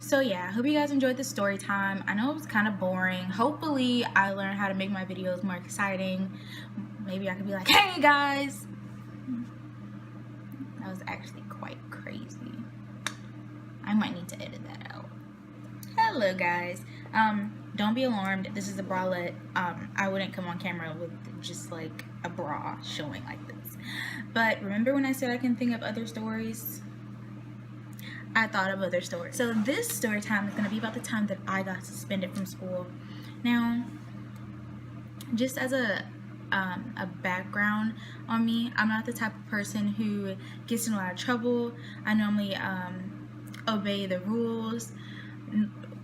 So yeah, I hope you guys enjoyed the story time. I know it was kind of boring. Hopefully I learned how to make my videos more exciting. Maybe I could be like, hey guys. That was actually quite crazy. I might need to edit that out. Hello guys. Don't be alarmed. This is a bralette. I wouldn't come on camera with just like a bra showing like this. But remember when I said I can think of other stories? I thought of other stories. So this story time is going to be about the time that I got suspended from school. Now, just as a background on me, I'm not the type of person who gets in a lot of trouble. I normally obey the rules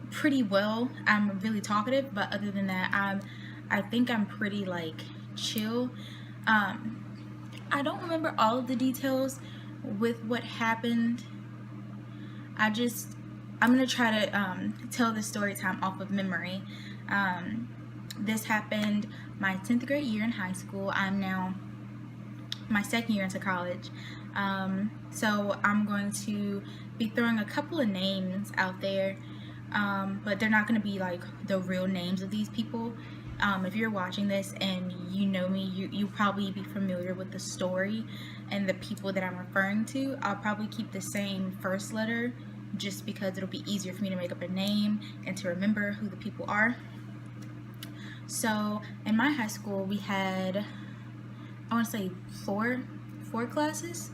pretty well. I'm really talkative, but other than that, I think I'm pretty like chill. I don't remember all of the details with what happened. I'm gonna try to tell the story time off of memory. This happened my 10th grade year in high school. I'm now my second year into college. So I'm going to be throwing a couple of names out there, but they're not going to be like the real names of these people. If you're watching this and you know me, you'll probably be familiar with the story and the people that I'm referring to. I'll probably keep the same first letter just because it'll be easier for me to make up a name and to remember who the people are. So in my high school we had, I want to say four classes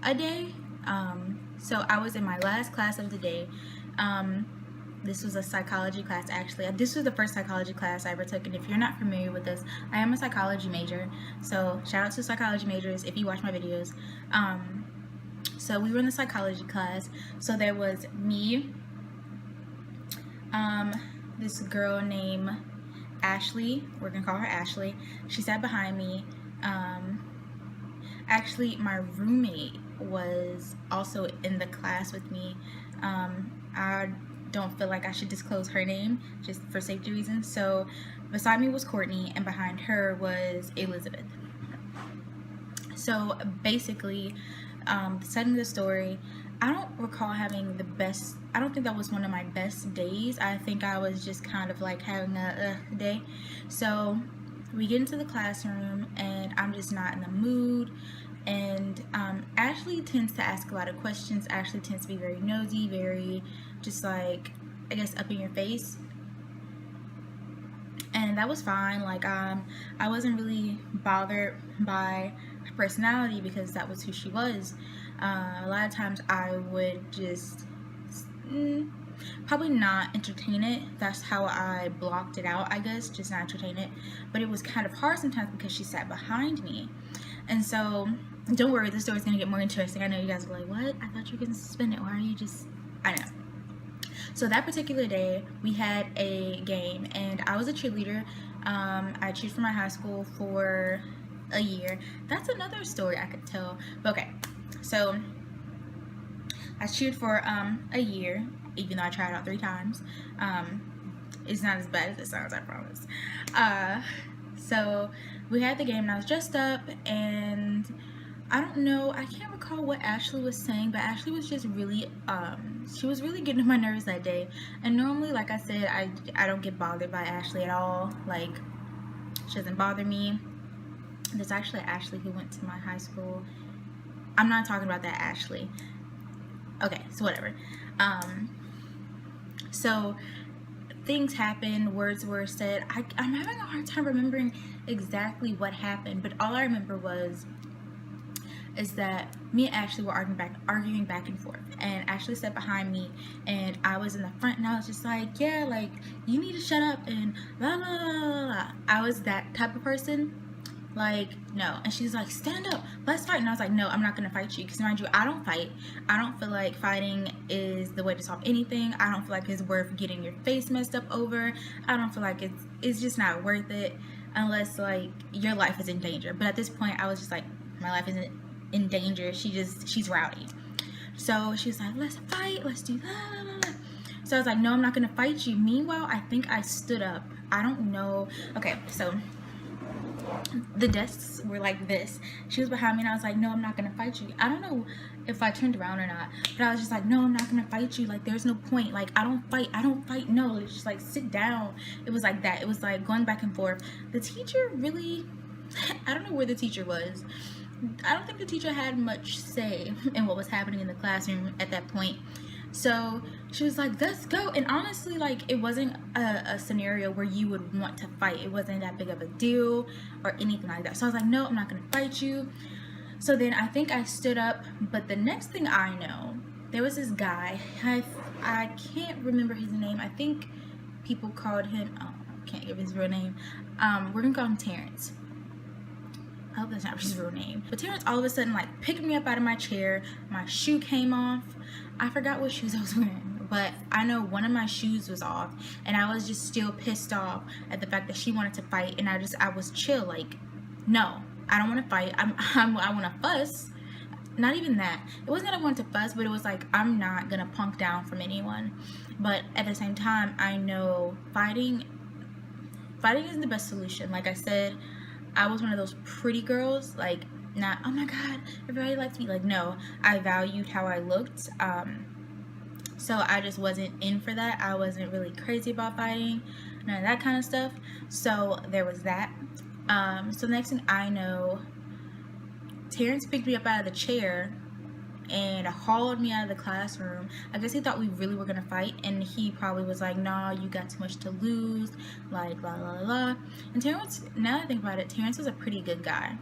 a day. So I was in my last class of the day. This was a psychology class, actually. This was the first psychology class I ever took, and if you're not familiar with this, I am a psychology major, so shout out to psychology majors if you watch my videos. So we were in the psychology class, so there was me, this girl named Ashley, we're gonna call her Ashley. She sat behind me. Actually, my roommate was also in the class with me. I don't feel like I should disclose her name just for safety reasons. So beside me was Courtney, and behind her was Elizabeth. So basically, the setting of the story, I don't recall having the best, I don't think that was one of my best days. I think I was just kind of like having a day. So we get into the classroom and I'm just not in the mood, and Ashley tends to ask a lot of questions. Ashley tends to be very nosy, very just like, I guess, up in your face, and that was fine. Like I wasn't really bothered by her personality because that was who she was. A lot of times I would just probably not entertain it. That's how I blocked it out, I guess, just not entertain it. But it was kind of hard sometimes because she sat behind me. And so, don't worry, the story's gonna get more interesting. I know you guys are like, what? I thought you were getting suspended. Why are you just, I know. So that particular day, we had a game, and I was a cheerleader. I cheered for my high school for a year. That's another story I could tell. But okay, so I cheered for a year, even though I tried out 3 times. It's not as bad as it sounds, I promise. So we had the game, and I was dressed up, and I don't know, I can't recall what Ashley was saying, but Ashley was just really, she was really getting on my nerves that day. And normally, like I said, I don't get bothered by Ashley at all. Like, she doesn't bother me. There's actually Ashley who went to my high school. I'm not talking about that Ashley. Okay, so whatever. So things happened, words were said. I'm having a hard time remembering exactly what happened, but all I remember is that me and Ashley were arguing back and forth, and Ashley sat behind me and I was in the front, and I was just like, yeah, like, you need to shut up and blah blah blah blah. I was that type of person, like, no. And she's like, stand up, let's fight. And I was like, no, I'm not gonna fight you, because mind you, I don't fight. I don't feel like fighting is the way to solve anything. I don't feel like it's worth getting your face messed up over. I don't feel like it's just not worth it unless like your life is in danger. But at this point I was just like, my life isn't in danger, she's rowdy. So she was like, let's fight, let's do that. So I was like, no, I'm not gonna fight you. Meanwhile, I think I stood up, I don't know. Okay, so the desks were like this. She was behind me, and I was like, no, I'm not gonna fight you. I don't know if I turned around or not, but I was just like, no, I'm not gonna fight you. Like, there's no point. Like, I don't fight. No, it's just like, sit down. It was like that. It was like going back and forth. The teacher really, I don't know where the teacher was. I don't think the teacher had much say in what was happening in the classroom at that point. So she was like, let's go. And honestly, like, it wasn't a scenario where you would want to fight. It wasn't that big of a deal or anything like that. So I was like, no, I'm not going to fight you. So then I think I stood up. But the next thing I know, there was this guy. I can't remember his name. I think people called him, I can't give his real name. We're going to call him Terrence. I hope that's not his real name. But Terrence all of a sudden like picked me up out of my chair. My shoe came off. I forgot what shoes I was wearing, but I know one of my shoes was off, and I was just still pissed off at the fact that she wanted to fight, and I was chill, like, no, I don't want to fight. I want to fuss. Not even that. It wasn't that I wanted to fuss, but it was like, I'm not gonna punk down from anyone. But at the same time, I know fighting isn't the best solution. Like I said, I was one of those pretty girls, like, not, oh my god, everybody likes me. Like, no, I valued how I looked. So I just wasn't in for that. I wasn't really crazy about fighting, none of that kind of stuff. So there was that. So next thing I know, Terrence picked me up out of the chair and hauled me out of the classroom. I guess he thought we really were gonna fight, and he probably was like, nah, you got too much to lose, like, la la la. And Terrence, now that I think about it, Terrence was a pretty good guy.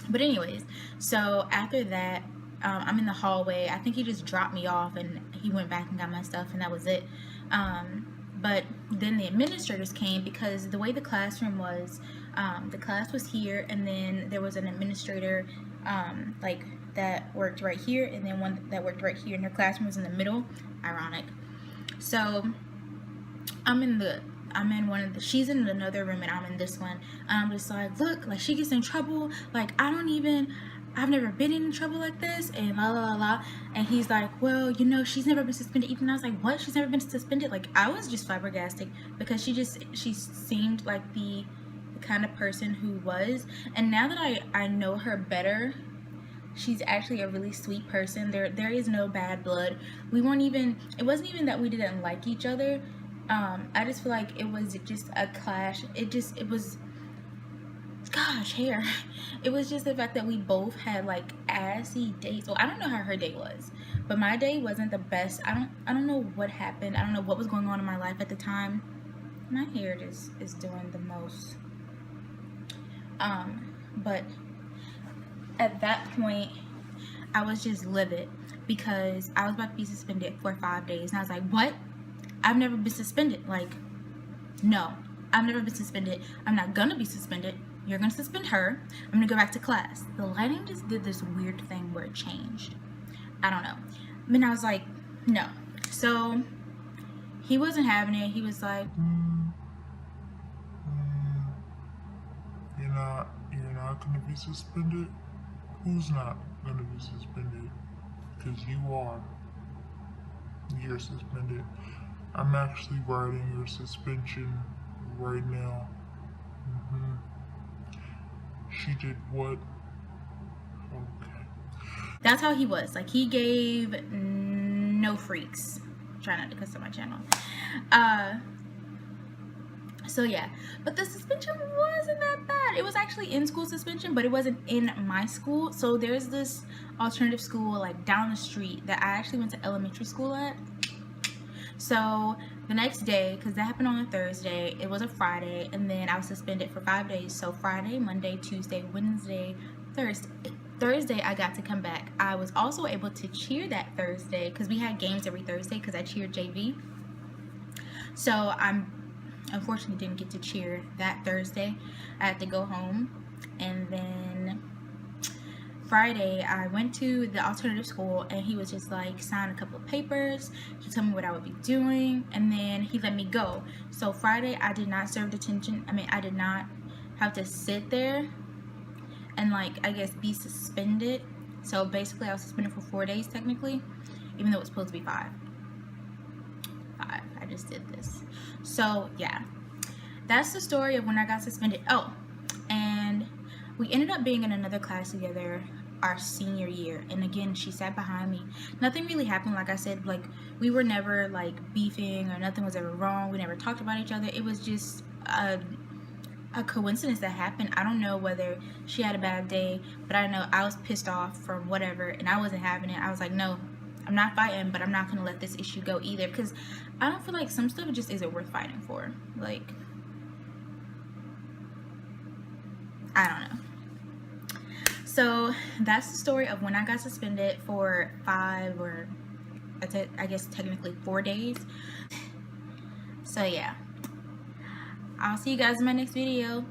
But anyways, so after that, I'm in the hallway. I think he just dropped me off, and he went back and got my stuff, and that was it. But then the administrators came, because the way the classroom was, the class was here, and then there was an administrator, like, that worked right here, and then one that worked right here, and her classroom was in the middle. Ironic. So I'm in one of the, she's in another room and I'm in this one, and I'm just like, look, like, she gets in trouble, like, I've never been in trouble like this, and la la la la. And he's like, well, you know, she's never been suspended. Even I was like, what? She's never been suspended? Like, I was just flabbergasted, because she seemed like the kind of person who was. And now that I know her better, she's actually a really sweet person. There is no bad blood. It wasn't even that we didn't like each other. I just feel like it was just a clash. It was, gosh, hair. It was just the fact that we both had like assy days. Well, I don't know how her day was, but my day wasn't the best. I don't know what happened. I don't know what was going on in my life at the time. My hair just is doing the most. But at that point, I was just livid, because I was about to be suspended for 5 days, and I was like, what? I've never been suspended. Like, no, I've never been suspended. I'm not gonna be suspended. You're gonna suspend her. I'm gonna go back to class. The lighting just did this weird thing where it changed. I don't know. But I was like, no. So he wasn't having it. He was like, you're not gonna be suspended? Who's not gonna be suspended? Because you are. You're suspended. I'm actually writing your suspension right now. She did what? Okay. That's how he was. Like, he gave no freaks. I'm trying not to cuss on my channel. So yeah, but the suspension wasn't that bad. It was actually in-school suspension, but it wasn't in my school. So there's this alternative school like down the street that I actually went to elementary school at. So the next day, because that happened on a Thursday, it was a Friday, and then I was suspended for 5 days. So Friday, Monday, Tuesday, Wednesday, Thursday I got to come back. I was also able to cheer that Thursday, because we had games every Thursday, because I cheered JV. So I'm unfortunately didn't get to cheer that Thursday. I had to go home. And then Friday I went to the alternative school, and he was just like, sign a couple of papers, he told me what I would be doing, and then he let me go. So Friday I did not serve detention. I did not have to sit there and, like, I guess be suspended. So basically I was suspended for 4 days technically, even though it was supposed to be 5. I just did this. So yeah, that's the story of when I got suspended. Oh, We ended up being in another class together our senior year, and again, she sat behind me. Nothing really happened. Like I said, like, we were never like beefing or nothing was ever wrong. We never talked about each other. It was just a coincidence that happened. I don't know whether she had a bad day, but I know I was pissed off from whatever, and I wasn't having it. I was like, no, I'm not fighting, but I'm not gonna let this issue go either, because I don't feel like some stuff just isn't worth fighting for. Like, I don't know. So that's the story of when I got suspended for 5 or I guess technically 4 days. So yeah, I'll see you guys in my next video.